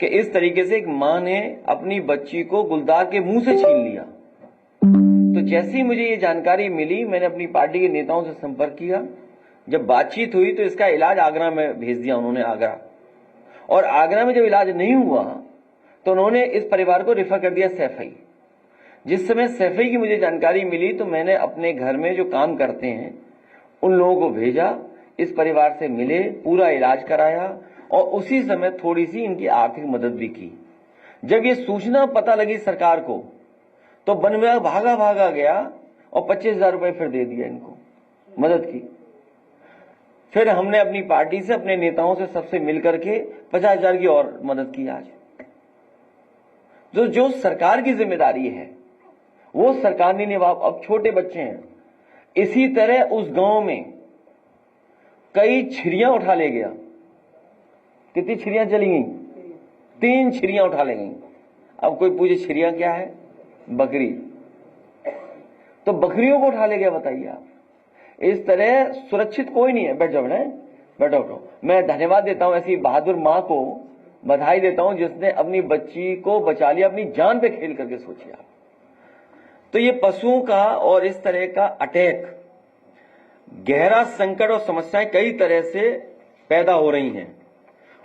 कि इस तरीके से एक मां ने अपनी बच्ची को गुलदार के मुंह से छीन लिया। तो जैसे ही मुझे ये जानकारी मिली, मैंने अपनी पार्टी के नेताओं से संपर्क किया। जब बातचीत हुई तो इसका इलाज आगरा में भेज दिया उन्होंने, आगरा। और आगरा में जब इलाज नहीं हुआ तो उन्होंने इस परिवार को रेफर कर दिया सैफई। जिस समय सैफई की मुझे जानकारी मिली तो मैंने अपने घर में जो काम करते हैं उन लोगों को भेजा, इस परिवार से मिले, पूरा इलाज कराया और उसी समय थोड़ी सी इनकी आर्थिक मदद भी की। जब ये सूचना पता लगी सरकार को तो वन विभाग भागा भागा गया और 25,000 रुपए फिर दे दिया इनको, मदद की। फिर हमने अपनी पार्टी से, अपने नेताओं से, सबसे मिलकर के 50,000 की और मदद की। आज जो सरकार की जिम्मेदारी है वो सरकार ने निभा। अब छोटे बच्चे हैं, इसी तरह उस गांव में कई छिरियां उठा ले गया। कितनी छिरियां चली गई? 3 छिरियां उठा ले गई। अब कोई पूछे छिरियां क्या है? बकरी। तो बकरियों को उठा ले गया, बताइए आप। इस तरह सुरक्षित कोई नहीं है। बैठ जाओ, बैठो उठो। मैं धन्यवाद देता हूं ऐसी बहादुर मां को, बधाई देता हूं जिसने अपनी बच्ची को बचा लिया, अपनी जान पे खेल करके। सोचिए आप। तो ये पशुओं का और इस तरह का अटैक, गहरा संकट और समस्याएं कई तरह से पैदा हो रही हैं।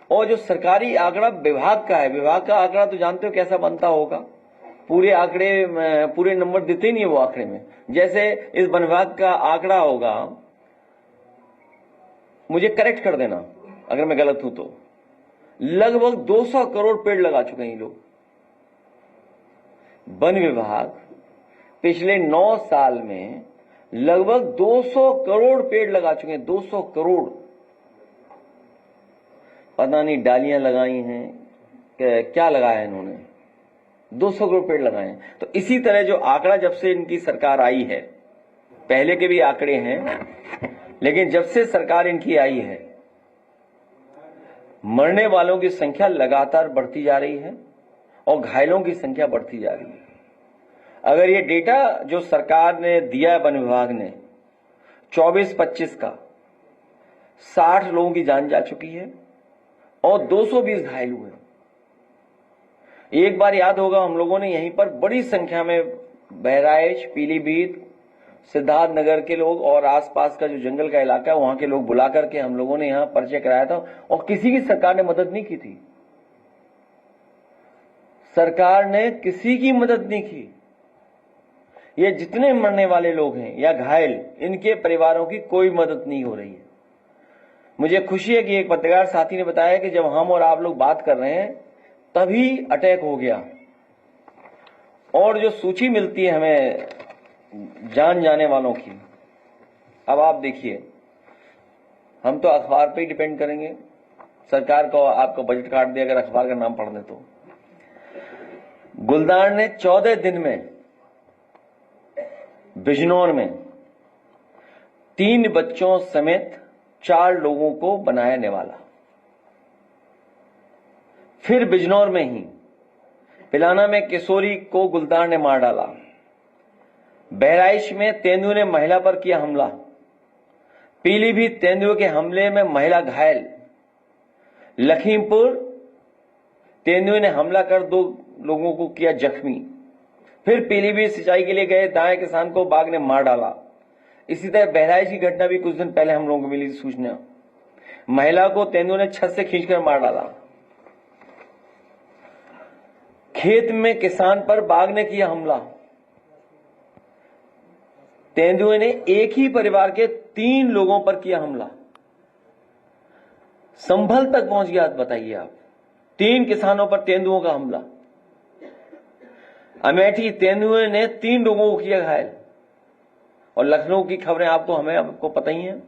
और जो सरकारी आंकड़ा विभाग का है, विभाग का आंकड़ा तो जानते हो कैसा बनता होगा। पूरे आंकड़े, पूरे नंबर देते ही नहीं है वो आंकड़े में। जैसे इस वन विभाग का आंकड़ा होगा, मुझे करेक्ट कर देना अगर मैं गलत हूं तो, लगभग 200 करोड़ पेड़ लगा चुके हैं ये लोग। वन विभाग पिछले 9 साल में लगभग 200 करोड़ पेड़ लगा चुके हैं। 200 करोड़। पता नहीं डालियां लगाई हैं क्या लगाया है इन्होंने, 200 करोड़ पेड़ लगाए हैं। तो इसी तरह जो आंकड़ा जब से इनकी सरकार आई है, पहले के भी आंकड़े हैं, लेकिन जब से सरकार इनकी आई है, मरने वालों की संख्या लगातार बढ़ती जा रही है और घायलों की संख्या बढ़ती जा रही है। अगर ये डेटा जो सरकार ने दिया है, वन विभाग ने, 24-25 का, 60 लोगों की जान जा चुकी है और 220 घायल हुए। एक बार याद होगा, हम लोगों ने यहीं पर बड़ी संख्या में बहराइच, पीलीभीत, सिद्धार्थनगर के लोग और आसपास का जो जंगल का इलाका है वहां के लोग बुला करके हम लोगों ने यहां परिचय कराया था और किसी की सरकार ने मदद नहीं की थी। सरकार ने किसी की मदद नहीं की। ये जितने मरने वाले लोग हैं या घायल, इनके परिवारों की कोई मदद नहीं हो रही है। मुझे खुशी है कि एक पत्रकार साथी ने बताया कि जब हम और आप लोग बात कर रहे हैं तभी अटैक हो गया। और जो सूची मिलती है हमें जान जाने वालों की, अब आप देखिए, हम तो अखबार पे ही डिपेंड करेंगे। सरकार को आपको बजट काट दिया अगर अखबार का नाम पढ़ने तो। गुलदार ने 14 दिन में बिजनौर में 3 बच्चों समेत 4 लोगों को बनाया निवाला। फिर बिजनौर में ही पिलाना में किशोरी को गुलदार ने मार डाला। बहराइच में तेंदुए ने महिला पर किया हमला। पीलीभीत तेंदुए के हमले में महिला घायल। लखीमपुर तेंदुए ने हमला कर 2 लोगों को किया जख्मी। फिर पीलीभीत सिंचाई के लिए गए दाएं किसान को बाघ ने मार डाला। इसी तरह बहराइच की घटना भी कुछ दिन पहले हम लोगों को मिली सूचना। महिला को तेंदुए ने छत से खींचकर मार डाला। खेत में किसान पर बाघ ने किया हमला। तेंदुए ने एक ही परिवार के 3 लोगों पर किया हमला। संभल तक पहुंच गया। बताइए आप, 3 किसानों पर तेंदुओं का हमला। अमेठी तेंदुए ने 3 लोगों को किया घायल। और लखनऊ की खबरें आपको पता ही है।